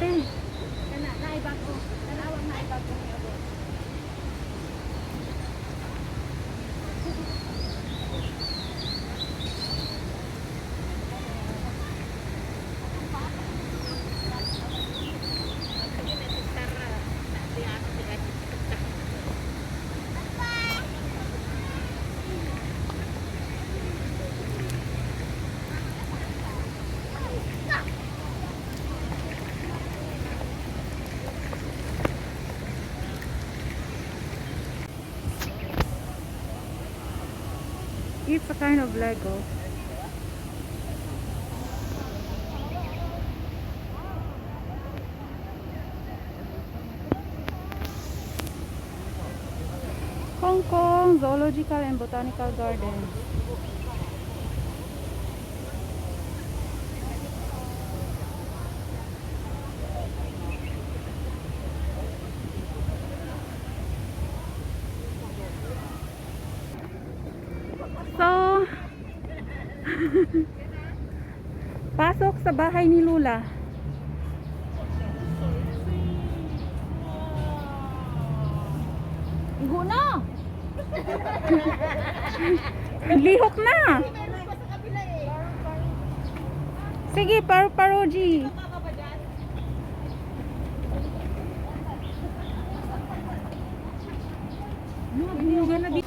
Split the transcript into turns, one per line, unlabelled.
te.
Naibag ko. Nanawang naibag ko.
It's a kind of Lego. Hong Kong Zoological and Botanical Gardens. So, pasok sa bahay ni Lula.
Igo na!
Lihok na.
Meron pa sa kabila eh.
Sige, paru-paroji.
You're gonna be